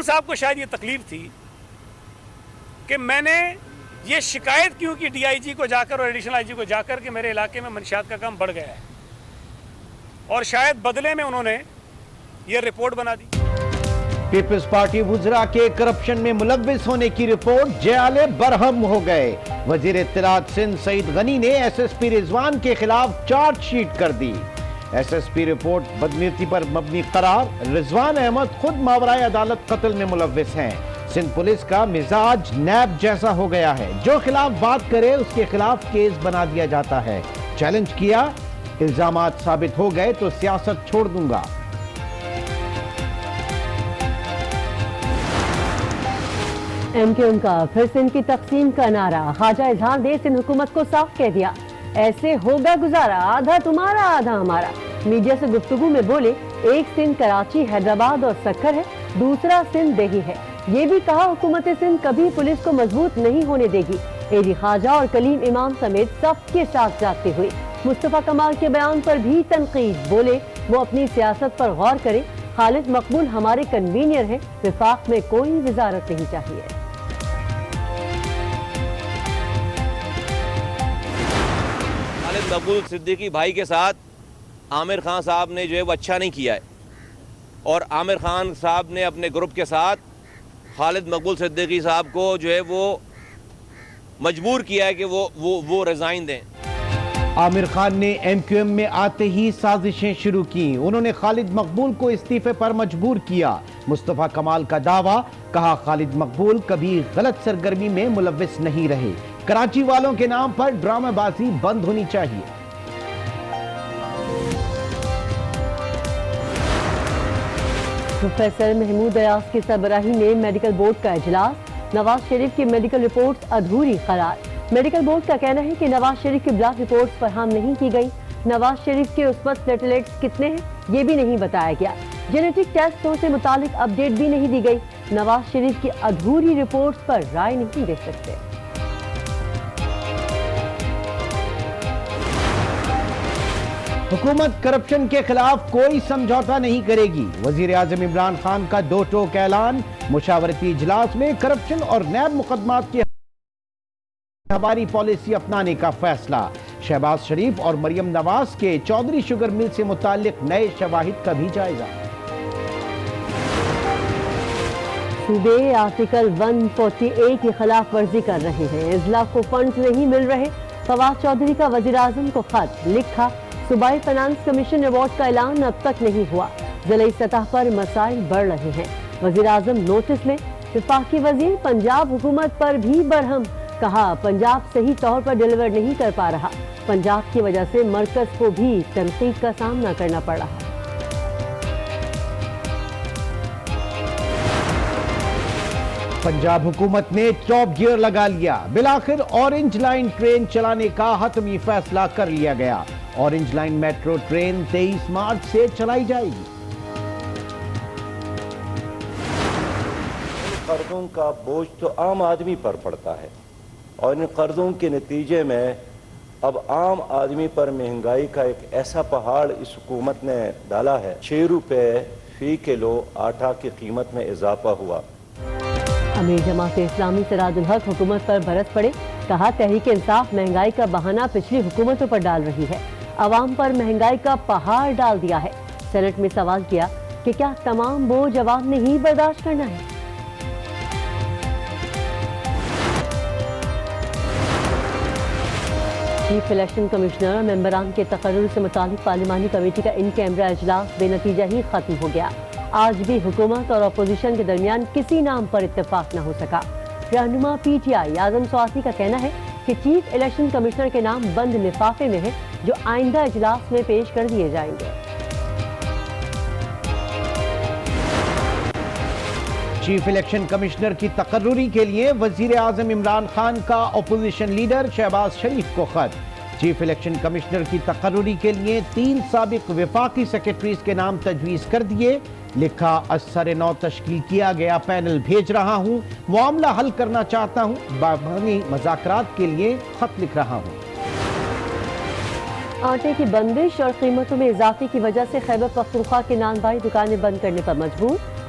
صاحب کو شاید یہ تکلیف تھی کہ میں نے یہ شکایت کیوں کی ڈی آئی جی کو جا کر اور ایڈیشنل آئی جی کو جا کر کہ میرے علاقے میں منشیات کا کام بڑھ گیا ہے، اور شاید بدلے میں انہوں نے یہ رپورٹ بنا دی۔ پیپلز پارٹی وزراء کے کرپشن میں ملوث ہونے کی رپورٹ جعلے برہم ہو گئے۔ وزیر اطلاعات سندھ سعید غنی نے ایس ایس پی رضوان کے خلاف چارج شیٹ کر دی۔ ایس ایس پی رپورٹ بدنیتی پر مبنی قرار، رضوان احمد خود ماورائے عدالت قتل میں ملوث ہیں۔ سندھ پولیس کا مزاج نیب جیسا ہو گیا ہے، جو خلاف بات کرے اس کے خلاف کیس بنا دیا جاتا ہے۔ چیلنج کیا، الزامات ثابت ہو گئے تو سیاست چھوڑ دوں گا۔ ایم کیو ایم کا پھر سندھ کی تقسیم کا نعرہ، خواجہ اظہار نے سندھ حکومت کو صاف کہہ دیا، ایسے ہوگا گزارا، آدھا تمہارا آدھا ہمارا۔ میڈیا سے گفتگو میں بولے، ایک سندھ کراچی، حیدرآباد اور سکھر ہے، دوسرا سندھ دیہی ہے۔ یہ بھی کہا حکومت سندھ کبھی پولیس کو مضبوط نہیں ہونے دے گی۔ اے ڈی خواجہ اور کلیم امام سمیت سب کے ساتھ جاتے ہوئے مصطفیٰ کمال کے بیان پر بھی تنقید، بولے وہ اپنی سیاست پر غور کرے، خالد مقبول ہمارے کنوینئر ہیں، وفاق میں کوئی وزارت نہیں چاہیے۔ خالد مقبول صدیقی بھائی کے ساتھ عامر خان صاحب نے جو ہے وہ اچھا نہیں کیا ہے، اور عامر خان صاحب نے اپنے گروپ کے ساتھ خالد مقبول صدیقی صاحب کو جو ہے وہ مجبور کیا ہے کہ وہ ریزائن دیں۔ عامر خان نے ایم کیو ایم میں آتے ہی سازشیں شروع کی، انہوں نے خالد مقبول کو استعفے پر مجبور کیا۔ مصطفیٰ کمال کا دعویٰ، کہا خالد مقبول کبھی غلط سرگرمی میں ملوث نہیں رہے، کراچی والوں کے نام پر ڈرامہ بازی بند ہونی چاہیے۔ پروفیسر محمود ایاز کی سربراہی میں میڈیکل بورڈ کا اجلاس، نواز شریف کی میڈیکل رپورٹس ادھوری قرار۔ میڈیکل بورڈ کا کہنا ہے کہ نواز شریف کی بلڈ رپورٹس فراہم نہیں کی گئی، نواز شریف کے مثبت پلیٹلیٹس کتنے ہیں یہ بھی نہیں بتایا گیا، جینیٹک ٹیسٹوں سے متعلق اپڈیٹ بھی نہیں دی گئی، نواز شریف کی ادھوری رپورٹس پر رائے نہیں دے سکتے۔ حکومت کرپشن کے خلاف کوئی سمجھوتا نہیں کرے گی، وزیر اعظم عمران خان کا دو ٹوک اعلان، مشاورتی اجلاس میں کرپشن اور نیب مقدمات کی ہماری پالیسی اپنانے کا فیصلہ۔ شہباز شریف اور مریم نواز کے چودھری شوگر مل سے متعلق نئے شواہد کا بھی جائزہ۔ صوبے آرٹیکل 148 کی خلاف ورزی کر رہے ہیں، اضلاع کو فنڈز نہیں مل رہے، فواد چودھری کا وزیر اعظم کو خط، لکھا صوبائی فائنانس کمیشن ایوارڈ کا اعلان اب تک نہیں ہوا، ضلعی سطح پر مسائل بڑھ رہے ہیں، وزیر اعظم نوٹس لیں۔ وفاقی وزیر پنجاب حکومت پر بھی برہم، کہا پنجاب صحیح طور پر ڈیلیور نہیں کر پا رہا، پنجاب کی وجہ سے مرکز کو بھی تنقید کا سامنا کرنا پڑ رہا۔ پنجاب حکومت نے ٹاپ گیئر لگا لیا، بالآخر اورنج لائن ٹرین چلانے کا حتمی فیصلہ کر لیا گیا، orange line metro train 23 March سے چلائی جائے گی۔ قرضوں کا بوجھ تو عام آدمی پر پڑتا ہے، اور ان قرضوں کے نتیجے میں اب عام آدمی پر مہنگائی کا ایک ایسا پہاڑ اس حکومت نے ڈالا ہے، 6 روپے فی کلو آٹا کی قیمت میں اضافہ ہوا۔ امیر جماعت اسلامی سراج الحق حکومت پر برس پڑے، کہا تحریک انصاف مہنگائی کا بہانہ پچھلی حکومتوں پر ڈال رہی ہے، عوام پر مہنگائی کا پہاڑ ڈال دیا ہے۔ سینٹ میں سوال کیا کہ کیا تمام بوجھ عوام نے ہی برداشت کرنا ہے؟ چیف الیکشن کمشنر اور ممبران کے تقرر سے متعلق پارلیمانی کمیٹی کا ان کیمرہ اجلاس بے نتیجہ ہی ختم ہو گیا۔ آج بھی حکومت اور اپوزیشن کے درمیان کسی نام پر اتفاق نہ ہو سکا۔ رہنما پی ٹی آئی اعظم سواتی کا کہنا ہے کہ چیف الیکشن کمشنر کے نام بند لفافے میں ہیں، جو آئندہ اجلاس میں پیش کر دیے جائیں گے۔ چیف الیکشن کمشنر کی تقرری کے لیے وزیر اعظم عمران خان کا اپوزیشن لیڈر شہباز شریف کو خط، چیف الیکشن کمشنر کی تقرری کے لیے 3 سابق وفاقی سیکرٹریز کے نام تجویز کر دیے، لکھا اثر نو تشکیل کیا گیا پینل بھیج رہا ہوں، معاملہ حل کرنا چاہتا ہوں، باہمی مذاکرات کے لیے خط لکھ رہا ہوں۔ آٹے کی بندش اور قیمتوں میں اضافے کی وجہ سے خیبر پختونخوا کے نان بھائی دکانیں بند کرنے پر مجبور،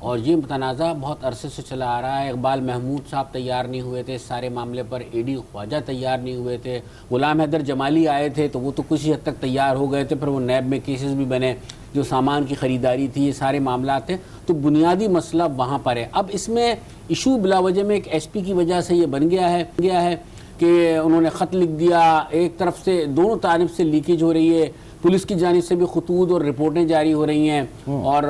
اور یہ تنازع بہت عرصے سے چلا آ رہا ہے. اقبال محمود صاحب تیار نہیں ہوئے تھے اس سارے معاملے پر, اے ڈی خواجہ تیار نہیں ہوئے تھے, غلام حیدر جمالی آئے تھے تو وہ تو کچھ حد تک تیار ہو گئے تھے, پھر وہ نیب میں کیسز بھی بنے, جو سامان کی خریداری تھی, یہ سارے معاملات ہیں. تو بنیادی مسئلہ وہاں پر ہے. اب اس میں ایشو بلا وجہ میں ایک ایس پی کی وجہ سے یہ بن گیا ہے کہ انہوں نے خط لکھ دیا. ایک طرف سے دونوں جانب سے لیکیج ہو رہی ہے, پولیس کی جانب سے بھی خطوط اور رپورٹیں جاری ہو رہی ہیں, اور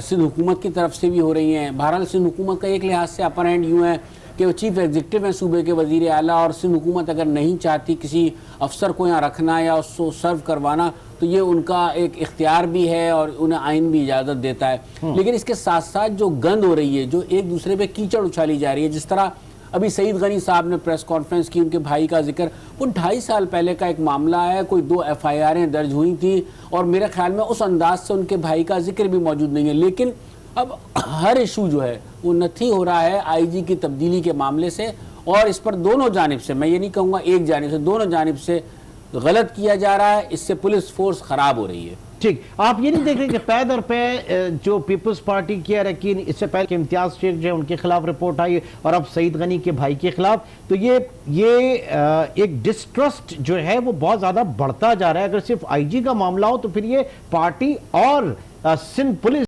سندھ حکومت کی طرف سے بھی ہو رہی ہیں. بہرحال سندھ حکومت کا ایک لحاظ سے اپر ہینڈ یوں ہے کہ وہ چیف ایگزیکٹو ہیں صوبے کے وزیر اعلیٰ, اور سندھ حکومت اگر نہیں چاہتی کسی افسر کو یہاں رکھنا یا اس کو سرو کروانا تو یہ ان کا ایک اختیار بھی ہے اور انہیں آئین بھی اجازت دیتا ہے. لیکن اس کے ساتھ ساتھ جو گند ہو رہی ہے, جو ایک دوسرے پہ کیچڑ اچھالی جا رہی ہے, جس طرح ابھی سعید غنی صاحب نے پریس کانفرنس کی, ان کے بھائی کا ذکر, وہ 2.5 سال پہلے کا ایک معاملہ ہے, کوئی 2 FIRیں درج ہوئی تھیں, اور میرے خیال میں اس انداز سے ان کے بھائی کا ذکر بھی موجود نہیں ہے. لیکن اب ہر ایشو جو ہے وہ نتھی ہو رہا ہے IG کی تبدیلی کے معاملے سے, اور اس پر دونوں جانب سے, میں یہ نہیں کہوں گا ایک جانب سے, دونوں جانب سے غلط کیا جا رہا ہے. اس سے پولیس فورس خراب ہو رہی ہے. ٹھیک, آپ یہ نہیں دیکھ رہے کہ پے در پے جو پیپلز پارٹی کے اراکین, اس سے پہلے کہ امتیاز شیخ جو ہے ان کے خلاف رپورٹ آئی, اور اب سعید غنی کے بھائی کے خلاف, تو یہ ایک ڈسٹرسٹ جو ہے وہ بہت زیادہ بڑھتا جا رہا ہے. اگر صرف IG کا معاملہ ہو تو پھر یہ پارٹی اور سندھ پولیس